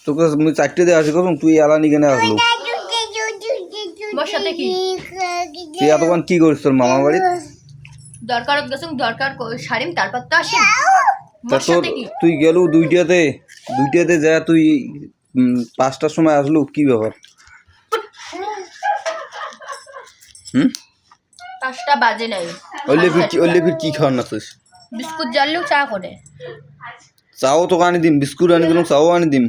তোকে আমি 4টে দিয়ে আসি কখন তুই এলানি কেন আসলো বর্ষাতে কি তুই এতক্ষণ কি করিস তোর মামা বাড়ি দরকার গেছুন দরকার সারিম তারপর তো আসিম তা তোর বর্ষাতে কি তুই গেলু দুইটাতে যা তুই 5টার সময় আসলু কি ব্যাপার 5টা বাজে নাই ওইলে ফির কি খাওয়ান নাছিস বিস্কুট জ্বাললেও চা করে চাও তোকে আনি দিম বিস্কুট আনি দিলাম চাও আনি দিম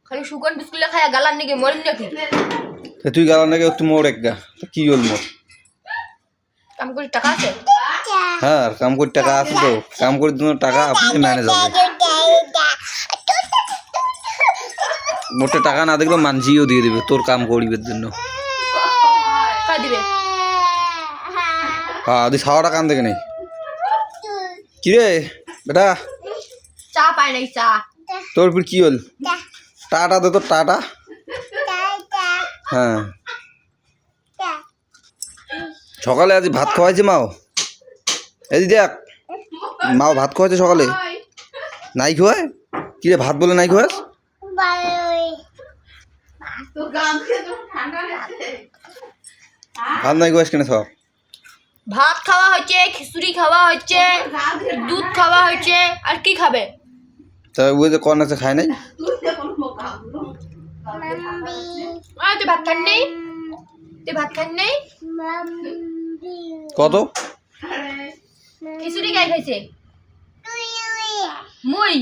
খালি শুকন বিস্কুট খায়া গালার নাকি মরিম নাকি তা তুই গালার নাকি একটু মোর এক গা তা কি হল মোর কাম করে টাকা আছে হ্যাঁ আর কাম করে টাকা আছে তো কাম করে দিন টাকা আপনি ম্যানেজ হবে মোটে টাকা না দেখলে মানজিও দিয়ে দিবে তোর কাম করিবার জন্য কাই দিবে হ্যাঁ তুই খাওয়াটা কান দেখে নেই কিরে বেটা চা পায় নাই চা তোর ফির কি হল টাটা দে তোর টাটা হ্যাঁ সকালে আজ ভাত খাওয়াইছে মাও এদি দেখ মাও ভাত খাওয়াইছে সকালে নাই খাওয়ায় কিরে ভাত বলে নাই খাওয়াস ভাত নাই খাওয়াস কেন সব ভাত খাওয়া হচ্ছে খিচুড়ি খাওয়া হচ্ছে দুধ খাওয়া হচ্ছে আর কি খাবে তা ওই যে কর্ন আছে খায় নাই তুই ভাত খান নেই তুই ভাত খান নেই কত খিচুড়ি গাই খাইছে মুই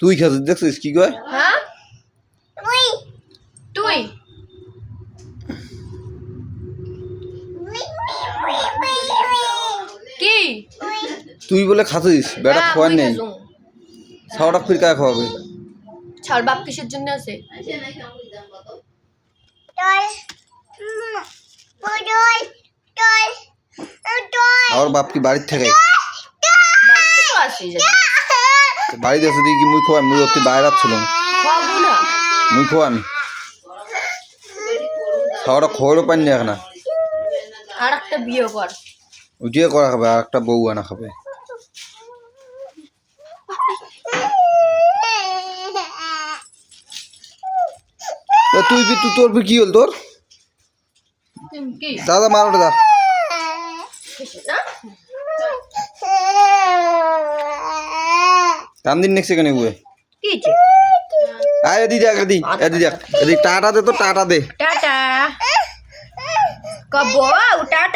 তুই খাচ্ছিস দেখছিস কি কয় হ্যাঁ তুই কি তুই বলে খাচ্ছিস বেটা হ্যাঁ, খাওয়ার মুই নেই খাইছুম। ছাওটা ফির কায় খাওয়াবে ছাড় বাপ কিসের জন্য আছে আর বাপ কি বাড়ির থেকে বাড়িতে তো আসে বাড়িতে আছে দেখি মুই খোয়াই মুই অতি বাইরে ছিলাম খাবো না মুই খোয়ান ছাওটা খোয়ারও পাই না এখন আর একটা বিয়ে কর উঠিয়ে করা খাবে আর একটা বউ আনা খাবে তুই তোর ফির কি হল তোর কি দাদা মারোটা দা কান্দিন নেক্সট সেখানে বুয়ে কি আয় এদি দেখ এদি দেখ এদি টাটা দে তো টাটা দে টাটা কবো টাটা